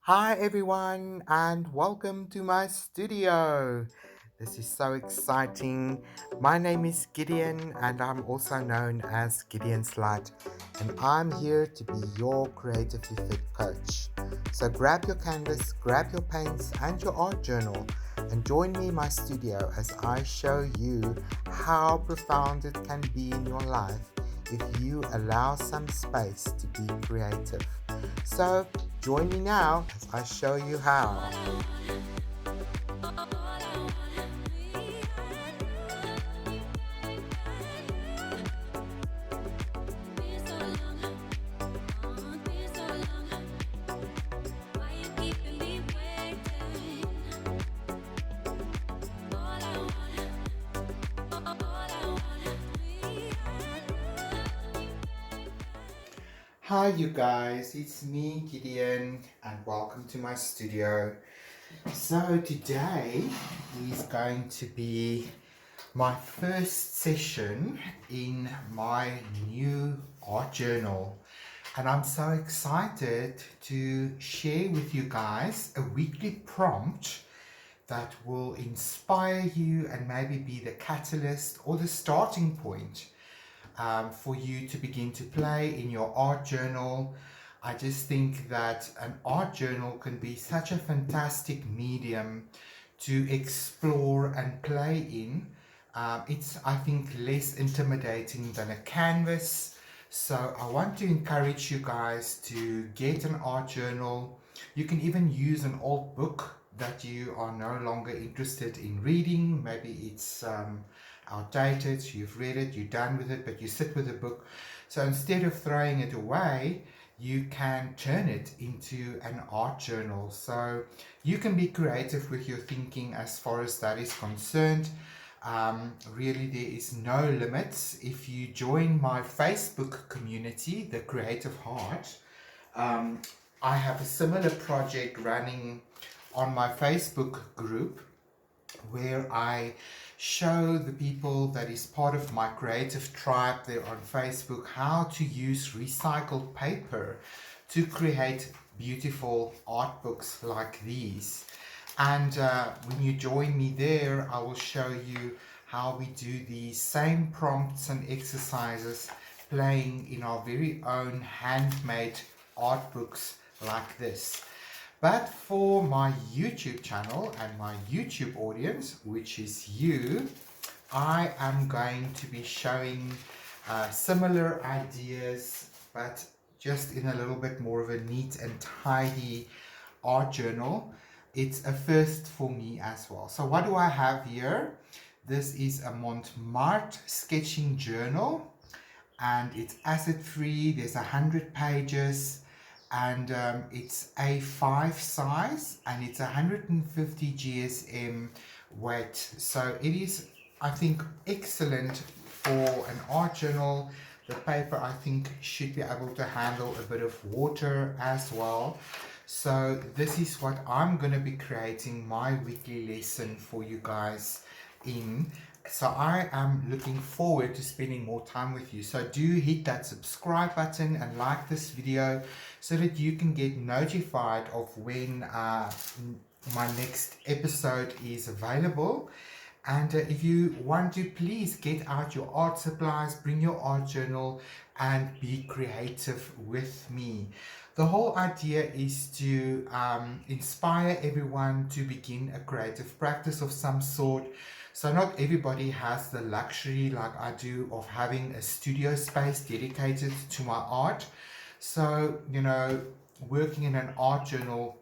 Hi everyone and welcome to my studio. This is so exciting. My name is Gideon and I'm also known as Gideon's Light, and I'm here to be your creatively fit coach. So grab your canvas, grab your paints and your art journal and join me in my studio as I show you how profound it can be in your life if you allow some space to be creative. So join me now as I show you how. Hi you guys, it's me Gideon and welcome to my studio. So today is going to be my first session in my new art journal, and I'm so excited to share with you guys a weekly prompt that will inspire you and maybe be the catalyst or the starting point for you to begin to play in your art journal. I just think that an art journal can be such a fantastic medium to explore and play in. It's, I think, less intimidating than a canvas. So I want to encourage you guys to get an art journal. You can even use an old book that you are no longer interested in reading. Maybe it's outdated, you've read it, you're done with it, but you sit with the book. So instead of throwing it away, you can turn it into an art journal. So you can be creative with your thinking as far as that is concerned. Really, there is no limits. If you join my Facebook community, The Creative Heart, um, I have a similar project running on my Facebook group where I show the people that is part of my creative tribe there on Facebook how to use recycled paper to create beautiful art books like these. And when you join me there, I will show you how we do these same prompts and exercises playing in our very own handmade art books like this. But for my YouTube channel and my YouTube audience, which is you, I am going to be showing similar ideas, but just in a little bit more of a neat and tidy art journal. It's a first for me as well. So what do I have here? This is a Montmartre sketching journal, and it's acid free. There's 100 pages, and it's A5 size, and it's 150 GSM weight. So it is, I think, excellent for an art journal. The paper, I think, should be able to handle a bit of water as well. So this is what I'm going to be creating my weekly lesson for you guys in. So I am looking forward to spending more time with you. So do hit that subscribe button and like this video so that you can get notified of when my next episode is available. And if you want to, please get out your art supplies, bring your art journal, and be creative with me. The whole idea is to inspire everyone to begin a creative practice of some sort. So not everybody has the luxury like I do of having a studio space dedicated to my art. So, working in an art journal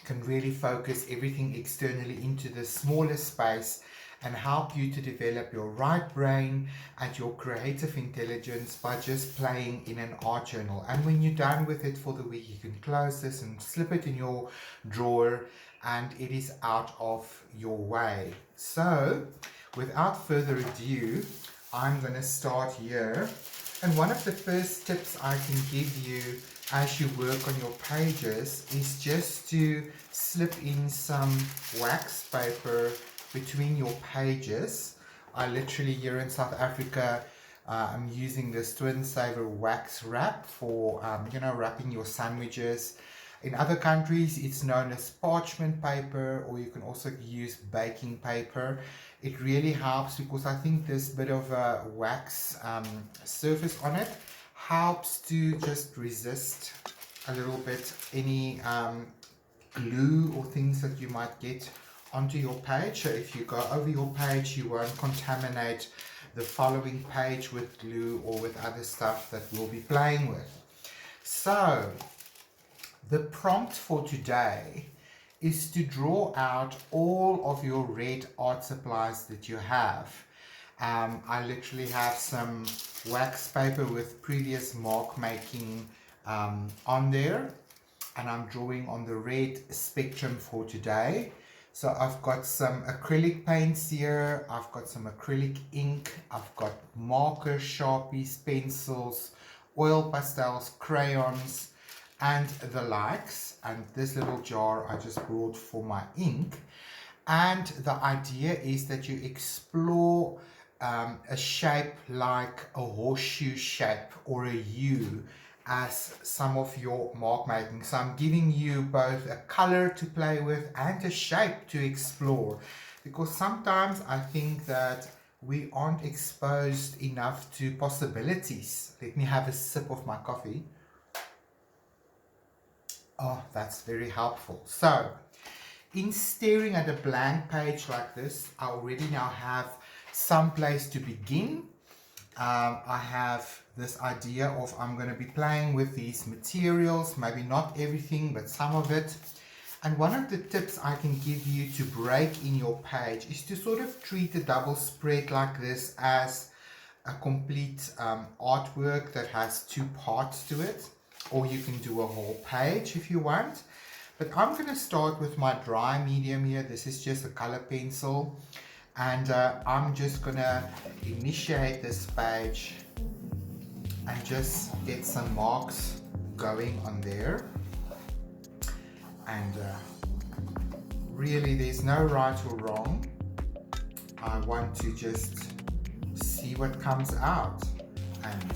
can really focus everything externally into the smaller space and help you to develop your right brain and your creative intelligence by just playing in an art journal. And when you're done with it for the week, you can close this and slip it in your drawer, and it is out of your way. So without further ado, I'm going to start here. And one of the first tips I can give you as you work on your pages is just to slip in some wax paper between your pages. I literally, here in South Africa, I'm using this Twin Saver wax wrap for wrapping your sandwiches. In other countries, it's known as parchment paper, or you can also use baking paper. It really helps because I think this bit of a wax surface on it helps to just resist a little bit any glue or things that you might get onto your page. So if you go over your page, you won't contaminate the following page with glue or with other stuff that we'll be playing with. So the prompt for today is to draw out all of your red art supplies that you have. I literally have some wax paper with previous mark making on there, and I'm drawing on the red spectrum for today. So I've got some acrylic paints here, I've got some acrylic ink, I've got markers, sharpies, pencils, oil pastels, crayons, and the likes. And this little jar I just brought for my ink. And the idea is that you explore a shape like a horseshoe shape or a U as some of your mark making. So I'm giving you both a color to play with and a shape to explore, because sometimes I think that we aren't exposed enough to possibilities. Let me have a sip of my coffee. Oh, that's very helpful. So in staring at a blank page like this, I already now have some place to begin. I have this idea of I'm going to be playing with these materials, maybe not everything, but some of it. And one of the tips I can give you to break in your page is to sort of treat a double spread like this as a complete artwork that has two parts to it, or you can do a whole page if you want. But I'm going to start with my dry medium here. This is just a color pencil. And I'm just going to initiate this page and just get some marks going on there. And really there's no right or wrong. I want to just see what comes out and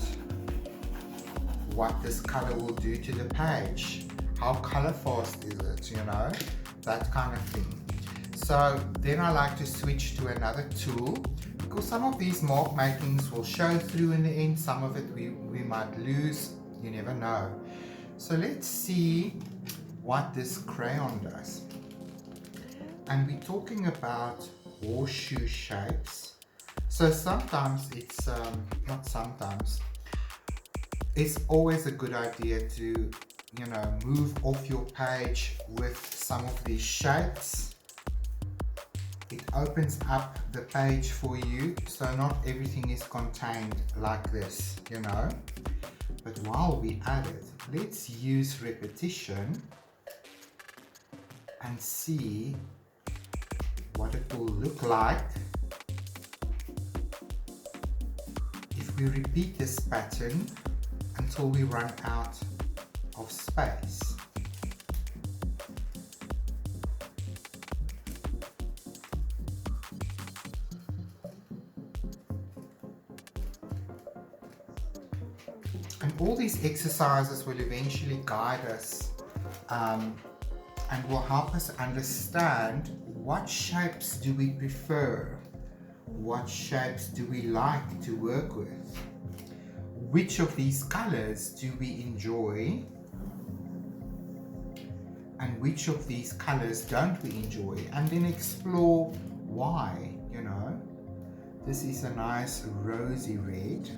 what this color will do to the page. How color fast is it, you know, that kind of thing. So then I like to switch to another tool, because some of these mark makings will show through in the end, some of it we might lose, you never know. So let's see what this crayon does. And we're talking about horseshoe shapes. So sometimes it's, not sometimes, it's always a good idea to, you know, move off your page with some of these shapes. It opens up the page for you, so not everything is contained like this, you know. But while we at it, let's use repetition and see what it will look like if we repeat this pattern until we run out of space. And all these exercises will eventually guide us and will help us understand what shapes do we prefer, what shapes do we like to work with, which of these colors do we enjoy, and which of these colors don't we enjoy, and then explore why, you know. This is a nice rosy red.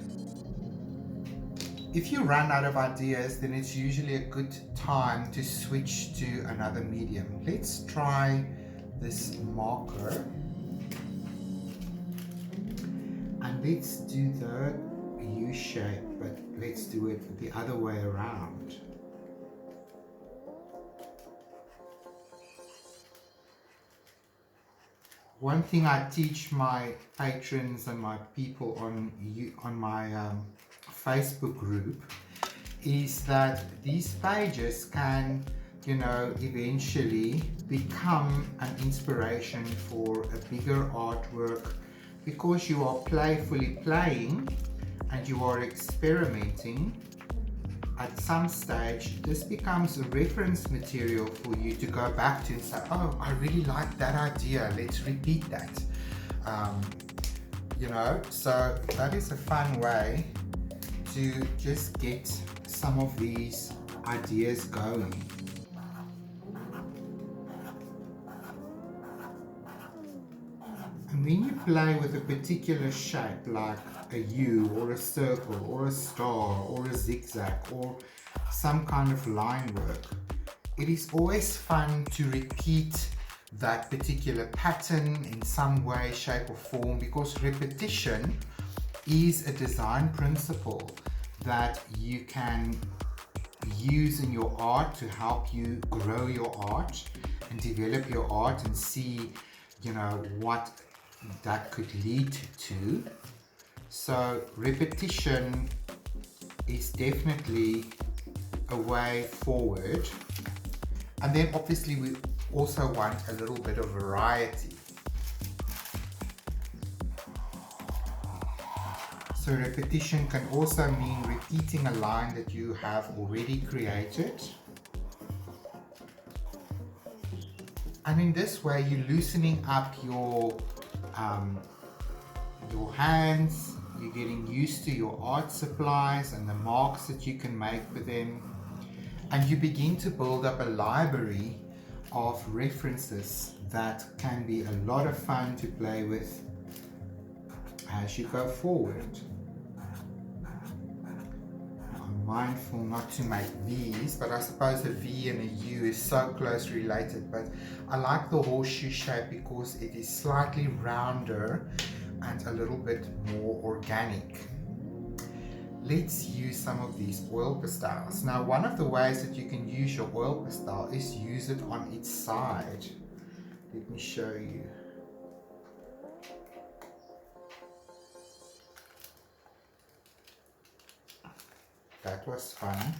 If you run out of ideas, then it's usually a good time to switch to another medium. Let's try this marker. And let's do the U shape, but let's do it the other way around. One thing I teach my patrons and my people on my Facebook group is that these pages can, you know, eventually become an inspiration for a bigger artwork, because you are playfully playing and you are experimenting at some stage this becomes a reference material for you to go back to and say, oh, I really like that idea, let's repeat that. You know, so that is a fun way to just get some of these ideas going. And when you play with a particular shape like a U or a circle or a star or a zigzag or some kind of line work, it is always fun to repeat that particular pattern in some way, shape or form, because repetition is a design principle that you can use in your art to help you grow your art and develop your art and see, you know, what that could lead to. So repetition is definitely a way forward. And then obviously we also want a little bit of variety. So repetition can also mean repeating a line that you have already created. And in this way you're loosening up your hands, you're getting used to your art supplies and the marks that you can make with them. And you begin to build up a library of references that can be a lot of fun to play with as you go forward. I'm mindful not to make V's, but I suppose a V and a U is so close related, but I like the horseshoe shape because it is slightly rounder and a little bit more organic. Let's use some of these oil pastels. Now, one of the ways that you can use your oil pastel is use it on its side. Let me show you. That was fun.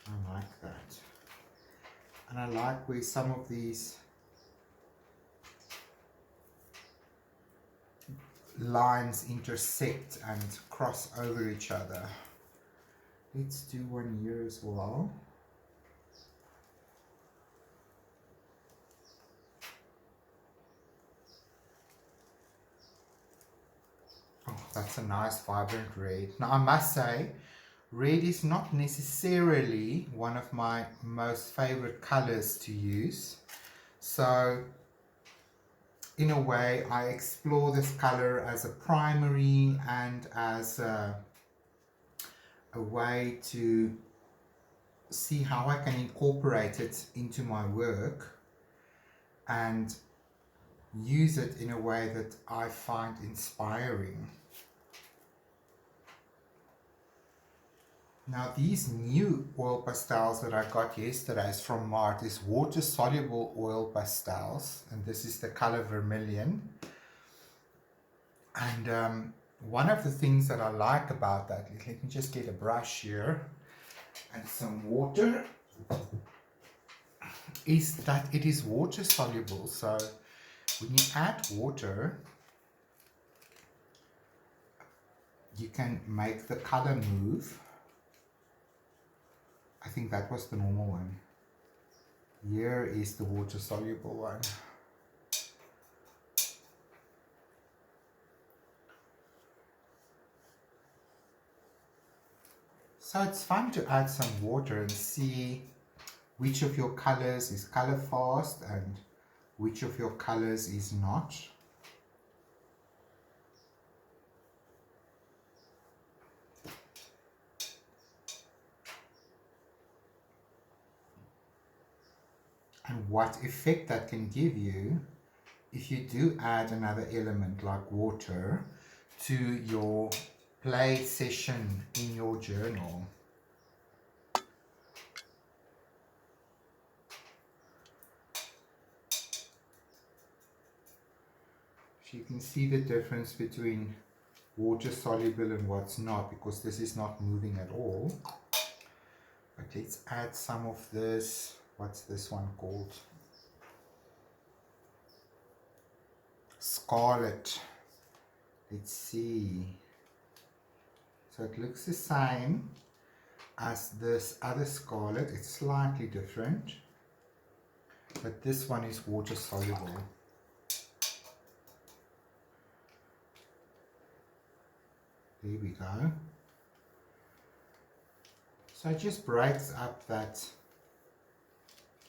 I like that. And I like where some of these lines intersect and cross over each other. Let's do one here as well. Oh, that's a nice vibrant red. Now I must say, red is not necessarily one of my most favorite colors to use. So in a way, I explore this color as a primary and as a way to see how I can incorporate it into my work and use it in a way that I find inspiring. Now these new oil pastels that I got yesterday is from Mart is water soluble oil pastels, and this is the color vermilion. And one of the things that I like about that, let me just get a brush here and some water, is that it is water soluble. So when you add water, you can make the color move. I think that was the normal one. Here is the water soluble one. So it's fun to add some water and see which of your colors is color fast and which of your colors is not. And what effect that can give you if you do add another element like water to your play session in your journal. So you can see the difference between water soluble and what's not, because this is not moving at all. But let's add some of this. What's this one called? Scarlet. Let's see. So it looks the same as this other scarlet. It's slightly different, but this one is water soluble. There we go. So it just breaks up that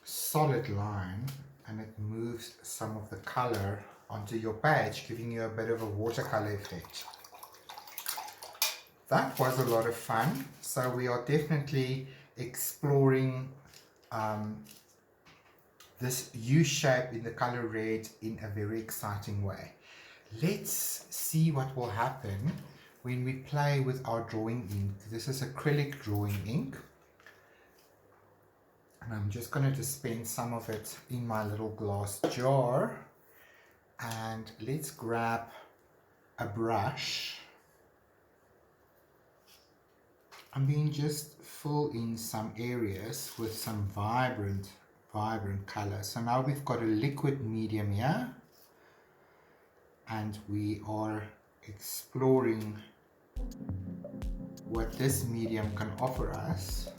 solid line and it moves some of the color onto your page, giving you a bit of a watercolor effect. That was a lot of fun. So we are definitely exploring this U shape in the color red in a very exciting way. Let's see what will happen when we play with our drawing ink. This is acrylic drawing ink. And I'm just going to dispense some of it in my little glass jar. And let's grab a brush. I'm going to just fill in some areas with some vibrant color. So now we've got a liquid medium here. And we are exploring what this medium can offer us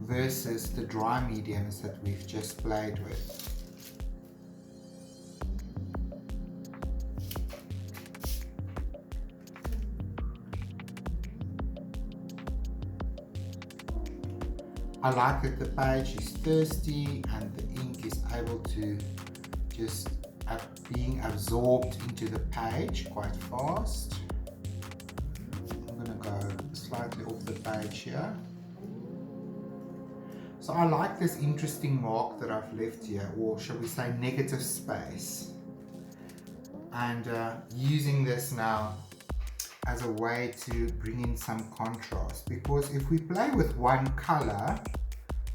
versus the dry mediums that we've just played with. I like that the page is thirsty and the ink is able to just being absorbed into the page quite fast. I'm going to go slightly off the page here. So I like this interesting mark that I've left here, or shall we say negative space. And using this now as a way to bring in some contrast, because if we play with one color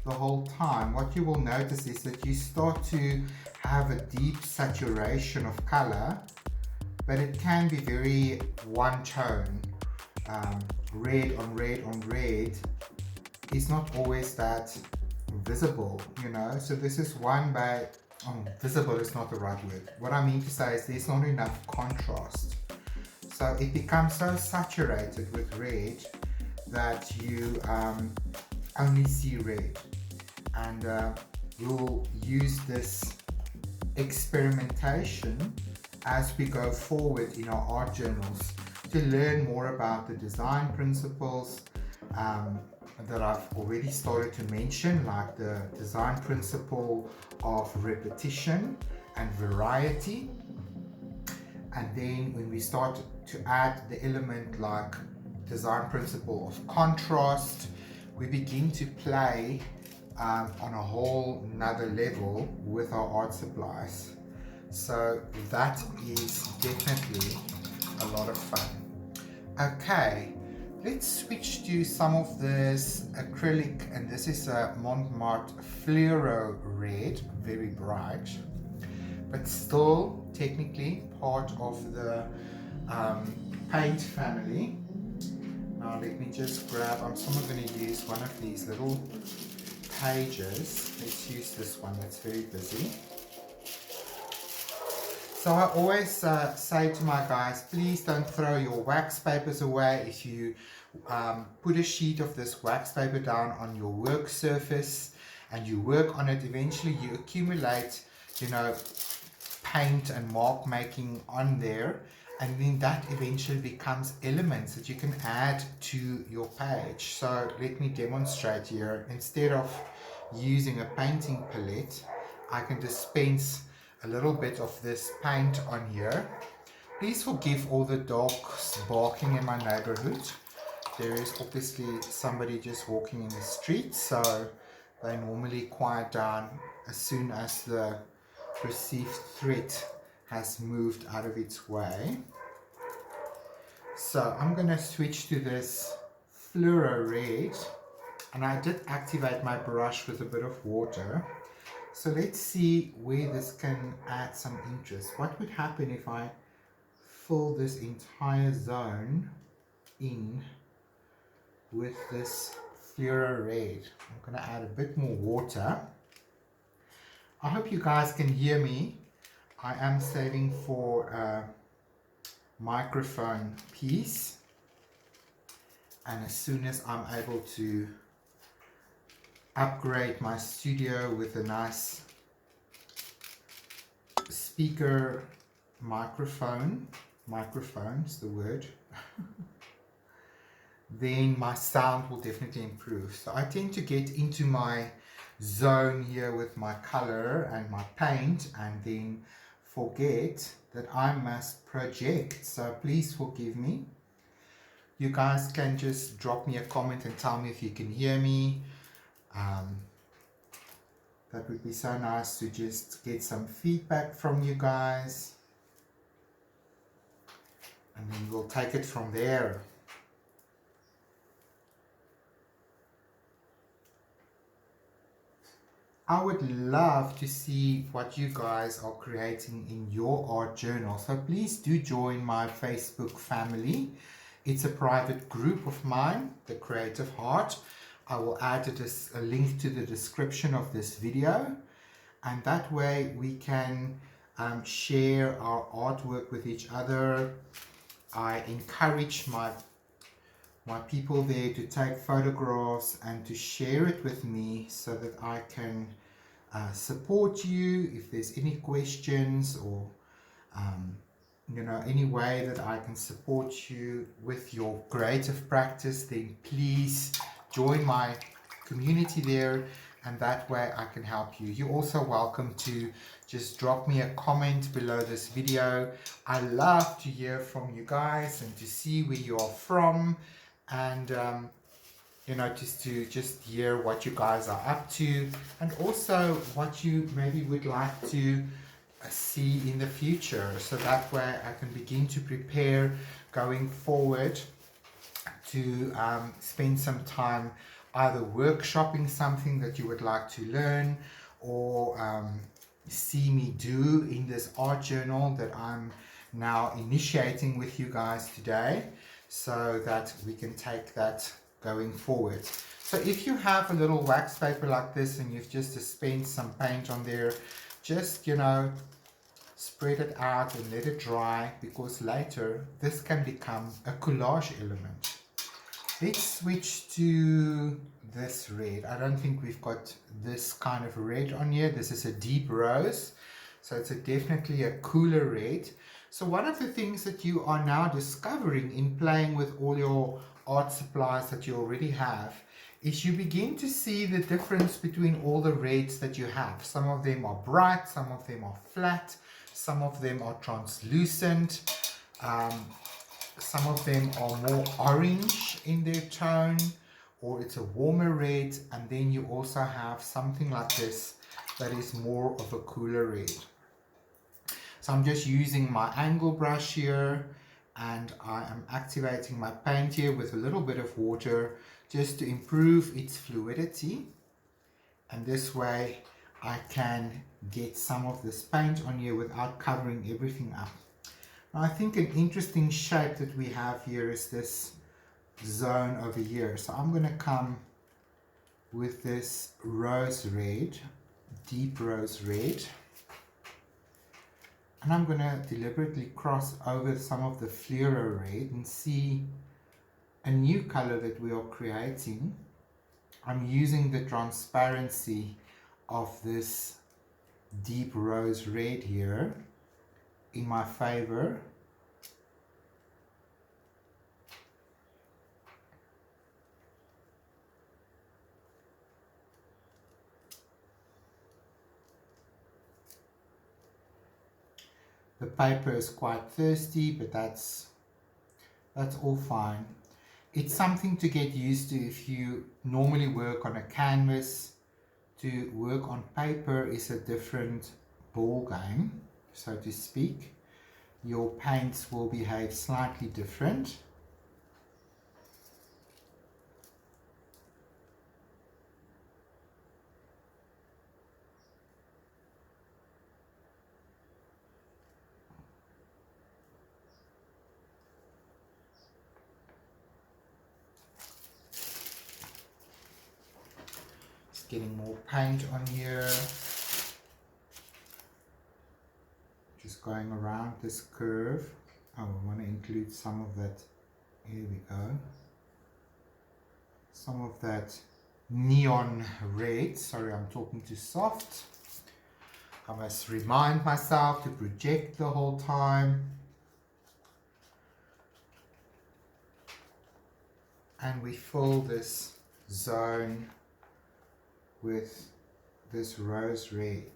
the whole time, what you will notice is that you start to have a deep saturation of color, but it can be very one tone. Red on red on red is not always that visible, you know. So this is one by visible is not the right word. What I mean to say is there's not enough contrast. So it becomes so saturated with red that you only see red. And we'll use this experimentation as we go forward in our art journals to learn more about the design principles that I've already started to mention, like the design principle of repetition and variety. And then when we start to add the element like design principle of contrast, we begin to play on a whole nother level with our art supplies. So that is definitely a lot of fun. Okay, let's switch to some of this acrylic, and this is a Montmartre Fluoro Red, very bright, but still technically part of the paint family. Now let me just grab, I'm somehow going to use one of these little pages. Let's use this one that's very busy. So I always say to my guys, please don't throw your wax papers away. If you put a sheet of this wax paper down on your work surface and you work on it, eventually you accumulate, you know, paint and mark making on there, and then that eventually becomes elements that you can add to your page. So let me demonstrate here. Instead of using a painting palette, I can dispense a little bit of this paint on here. Please forgive all the dogs barking in my neighborhood. There is obviously somebody just walking in the street, so they normally quiet down as soon as the perceived threat has moved out of its way. So I'm going to switch to this fluoro red, and I did activate my brush with a bit of water. So let's see where this can add some interest. What would happen if I fill this entire zone in with this fluoro red? I'm going to add a bit more water. I hope you guys can hear me. I am saving for a microphone piece. And as soon as I'm able to upgrade my studio with a nice speaker microphone's the word, then my sound will definitely improve. So I tend to get into my zone here with my color and my paint and then forget that I must project. So please forgive me. You guys can just drop me a comment and tell me if you can hear me. That would be so nice to just get some feedback from you guys. And then we'll take it from there. I would love to see what you guys are creating in your art journal. So please do join my Facebook family. It's a private group of mine, The Creative Heart. I will add a link to the description of this video. And that way we can share our artwork with each other. I encourage my people there to take photographs and to share it with me so that I can support you if there's any questions or any way that I can support you with your creative practice. Then please join my community there, and that way I can help you. You're also welcome to just drop me a comment below this video. I love to hear from you guys and to see where you are from, and just to hear what you guys are up to, and also what you maybe would like to see in the future, so that way I can begin to prepare going forward to spend some time either workshopping something that you would like to learn, or see me do in this art journal that I'm now initiating with you guys today, so that we can take that going forward. So if you have a little wax paper like this and you've just spent some paint on there, just spread it out and let it dry, because later this can become a collage element. Let's switch to this red. I don't think we've got this kind of red on here. This is a deep rose, so it's definitely a cooler red. So one of the things that you are now discovering in playing with all your art supplies that you already have is you begin to see the difference between all the reds that you have. Some of them are bright, some of them are flat, some of them are translucent, some of them are more orange in their tone, or it's a warmer red, and then you also have something like this that is more of a cooler red. So I'm just using my angle brush here, and I am activating my paint here with a little bit of water just to improve its fluidity, and this way I can get some of this paint on here without covering everything up. Now I think an interesting shape that we have here is this zone over here. So I'm going to come with this rose red, deep rose red, and I'm going to deliberately cross over some of the fluoro red and see a new color that we are creating. I'm using the transparency of this deep rose red here in my favor. The paper is quite thirsty, but that's all fine. It's something to get used to. If you normally work on a canvas, to work on paper is a different ball game, so to speak. Your paints will behave slightly different. Just getting more paint on here. Just going around this curve. Oh, I want to include some of that. Here we go. some of that neon red. Sorry, I'm talking too soft. I must remind myself to project the whole time. And we fill this zone with this rose red.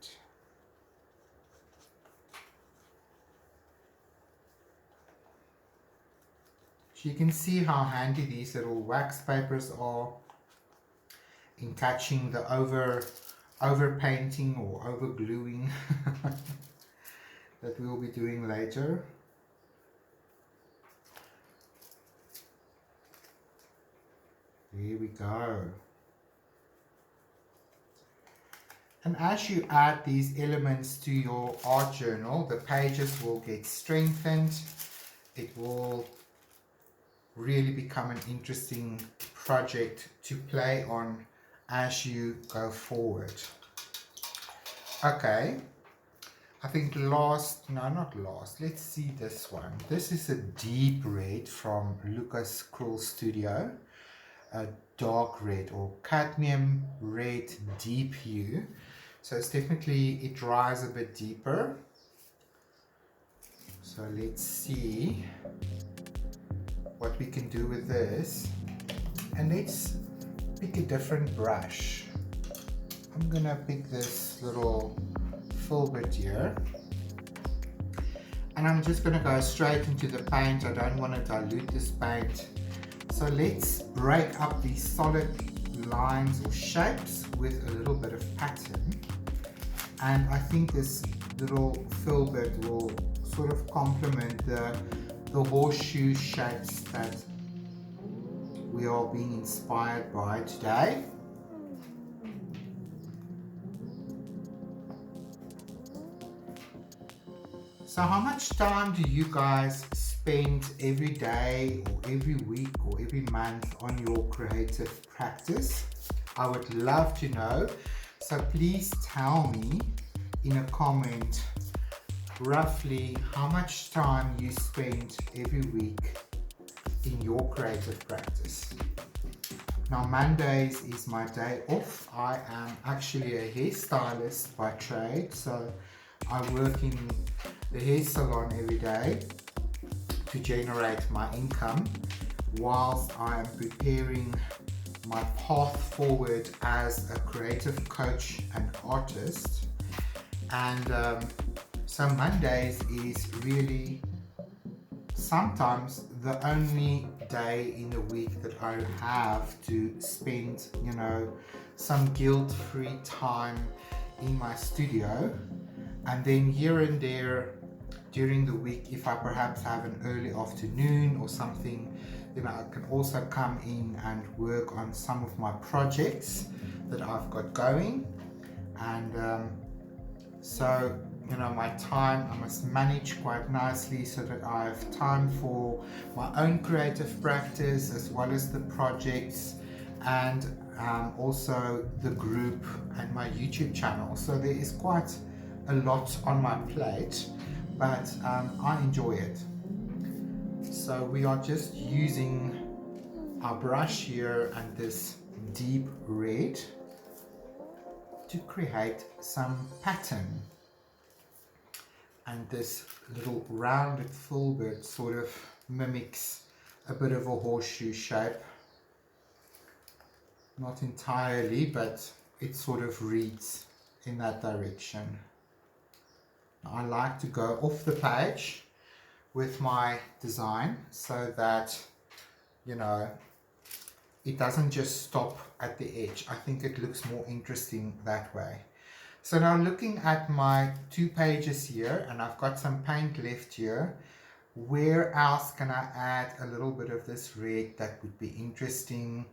So you can see how handy these little wax papers are in catching the over painting or over gluing that we'll be doing later. There we go. And as you add these elements to your art journal, the pages will get strengthened. It will really become an interesting project to play on as you go forward. Okay, I think not last, let's see this one. This is a deep red from Lucas Krull Studio, a dark red or cadmium red deep hue. So it's definitely, it dries a bit deeper. So let's see what we can do with this. And let's pick a different brush. I'm gonna pick this little filbert here. And I'm just gonna go straight into the paint. I don't want to dilute this paint. So let's break up these solid lines or shapes with a little bit of pattern. And I think this little filbert will sort of complement the horseshoe shapes that we are being inspired by today. So how much time do you guys spend every day or every week or every month on your creative practice? I would love to know. So please tell me in a comment roughly how much time you spend every week in your creative practice. Now Mondays is my day off. I am actually a hairstylist by trade, so I work in the hair salon every day to generate my income whilst I am preparing my path forward as a creative coach and artist. And so Mondays is really sometimes the only day in the week that I have to spend, you know, some guilt-free time in my studio. And then here and there during the week, if I perhaps have an early afternoon or something, then I can also come in and work on some of my projects that I've got going. And so, you know, my time I must manage quite nicely so that I have time for my own creative practice as well as the projects and also the group and my YouTube channel. So there is quite a lot on my plate, but I enjoy it. So we are just using our brush here and this deep red to create some pattern. And this little rounded filbert sort of mimics a bit of a horseshoe shape. Not entirely, but it sort of reads in that direction. I like to go off the page with my design so that, you know, it doesn't just stop at the edge. I think it looks more interesting that way. So now looking at my 2 pages here, and I've got some paint left here, where else can I add a little bit of this red that would be interesting?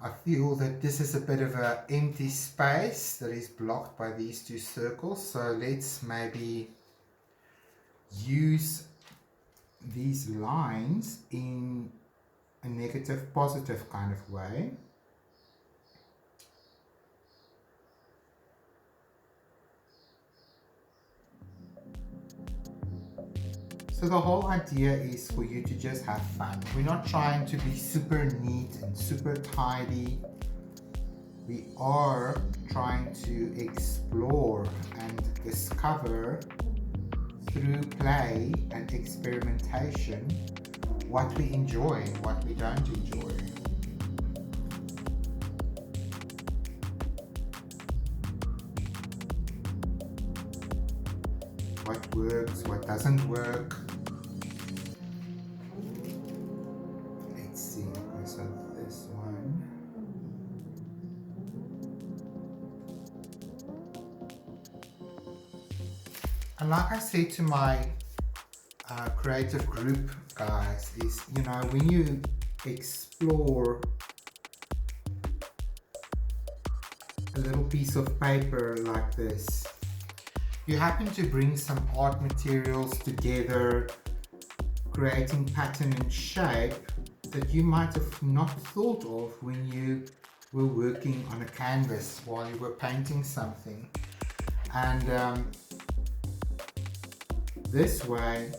I feel that this is a bit of an empty space that is blocked by these 2 circles. So let's maybe use these lines in a negative positive kind of way. So the whole idea is for you to just have fun. We're not trying to be super neat and super tidy. We are trying to explore and discover through play and experimentation what we enjoy and what we don't enjoy. What works, what doesn't work. Let's see, okay, so this one. And like I said to my creative group guys, is, you know, when you explore a little piece of paper like this, you happen to bring some art materials together, creating pattern and shape that you might have not thought of when you were working on a canvas while you were painting something. And this way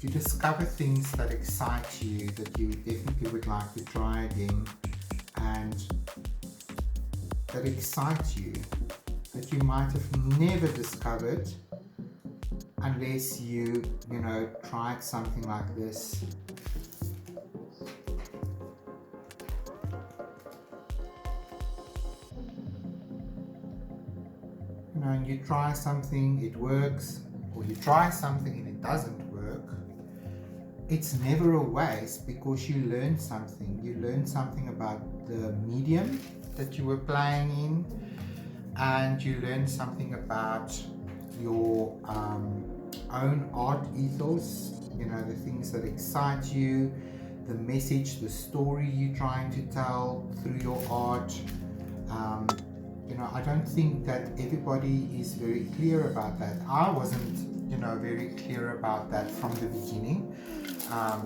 you discover things that excite you, that you definitely would like to try again, and that excite you, that you might have never discovered unless you know, tried something like this. You know, and you try something, it works, or you try something and it doesn't work. It's never a waste because you learned something. You learned something about the medium that you were playing in, and you learned something about your own art ethos, you know, the things that excite you, the message, the story you're trying to tell through your art. You know, I don't think that everybody is very clear about that. I wasn't, you know, very clear about that from the beginning.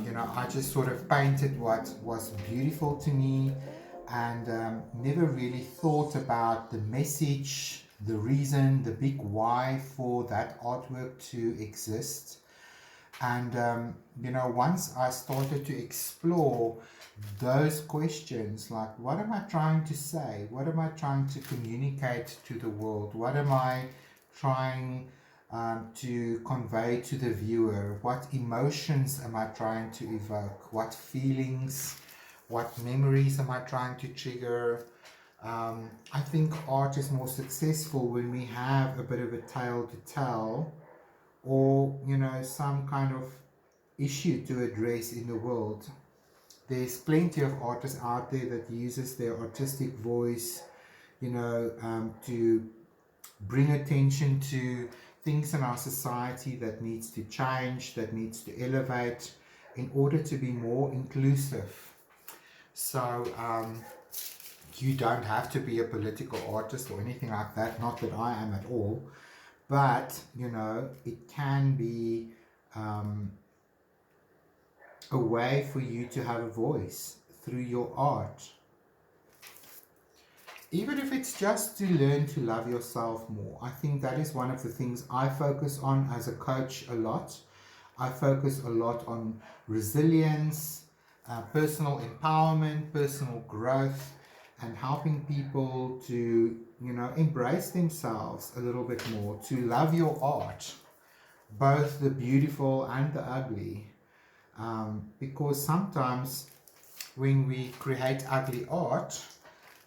You know, I just sort of painted what was beautiful to me, and never really thought about the message, the reason, the big why for that artwork to exist. And you know, once I started to explore those questions, like, what am I trying to say? What am I trying to communicate to the world? What am I trying to convey to the viewer? What emotions am I trying to evoke? What feelings, what memories am I trying to trigger? I think art is more successful when we have a bit of a tale to tell, or, you know, some kind of issue to address in the world. There's plenty of artists out there that uses their artistic voice, you know, to bring attention to things in our society that needs to change, that needs to elevate in order to be more inclusive. So you don't have to be a political artist or anything like that, not that I am at all, but, you know, it can be a way for you to have a voice through your art. Even if it's just to learn to love yourself more. I think that is one of the things I focus on as a coach a lot. I focus a lot on resilience, personal empowerment, personal growth, and helping people to, you know, embrace themselves a little bit more, to love your art, both the beautiful and the ugly. Because sometimes when we create ugly art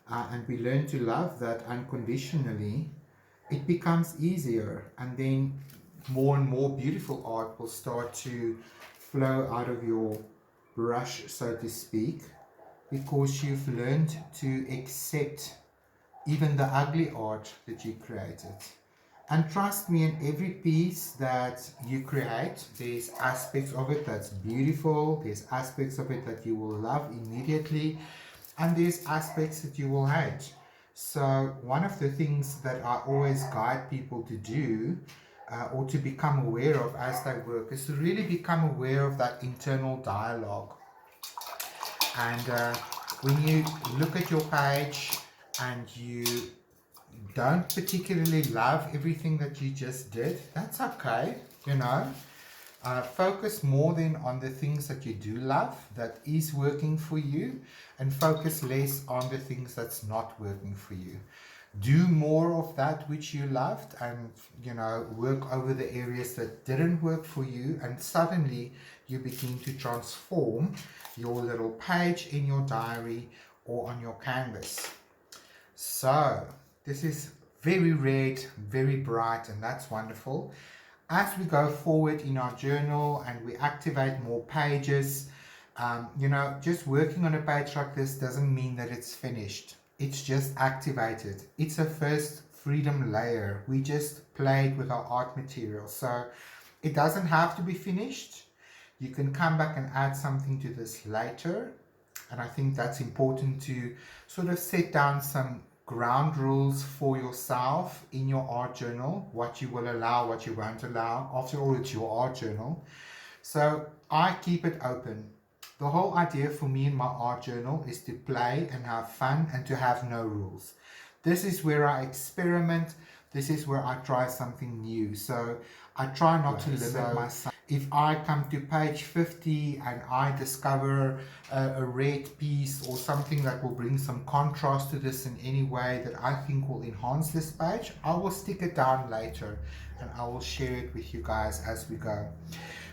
and we learn to love that unconditionally, it becomes easier, and then more and more beautiful art will start to flow out of your brush, so to speak, because you've learned to accept even the ugly art that you created. And trust me, in every piece that you create, there's aspects of it that's beautiful, there's aspects of it that you will love immediately, and there's aspects that you will hate. So one of the things that I always guide people to do, or to become aware of as they work, is to really become aware of that internal dialogue. And when you look at your page and you don't particularly love everything that you just did, that's okay, you know. Focus more then on the things that you do love, that is working for you, and focus less on the things that's not working for you. Do more of that which you loved, and work over the areas that didn't work for you, and suddenly you begin to transform your little page in your diary or on your canvas. So this is very red, very bright, and that's wonderful. As we go forward in our journal and we activate more pages, just working on a page like this doesn't mean that it's finished. It's just activated. It's a first freedom layer. We just played with our art material. So it doesn't have to be finished. You can come back and add something to this later. And I think that's important to sort of set down some ground rules for yourself in your art journal, what you will allow, what you won't allow. After all, it's your art journal. So I keep it open. The whole idea for me in my art journal is to play and have fun and to have no rules. This is where I experiment. This is where I try something new. So I try not to limit myself. If I come to page 50 and I discover a red piece or something that will bring some contrast to this in any way that I think will enhance this page, I will stick it down later and I will share it with you guys as we go.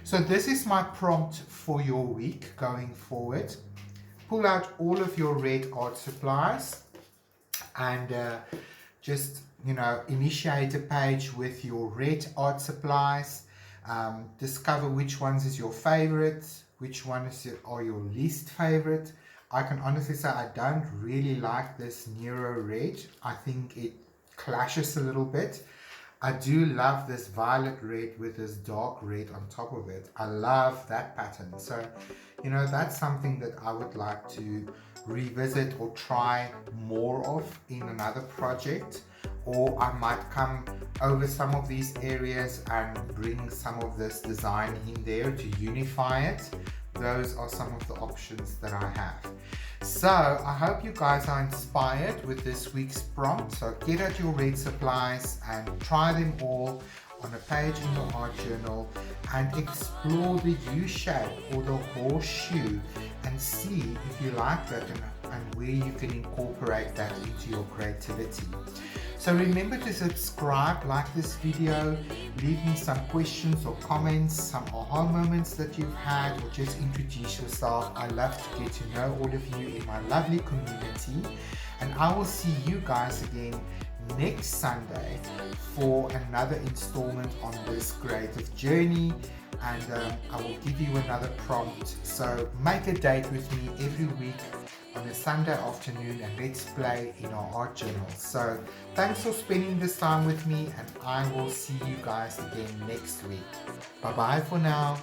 So this is my prompt for your week going forward. Pull out all of your red art supplies and just initiate a page with your red art supplies. Discover which ones is your favorite, which ones are your least favorite. I can honestly say I don't really like this Nero red. I think it clashes a little bit. I do love this violet red with this dark red on top of it. I love that pattern. So, that's something that I would like to revisit or try more of in another project. Or I might come over some of these areas and bring some of this design in there to unify it. Those are some of the options that I have. So I hope you guys are inspired with this week's prompt. So get out your red supplies and try them all on a page in your art journal and explore the U shape or the horseshoe and see if you like that and where you can incorporate that into your creativity. So remember to subscribe, like this video, leave me some questions or comments, some aha moments that you've had, or just introduce yourself. I love to get to know all of you in my lovely community. And I will see you guys again next Sunday for another installment on this creative journey. And I will give you another prompt. So make a date with me every week on a Sunday afternoon and let's play in our art journal. So thanks for spending this time with me and I will see you guys again next week. Bye bye for now.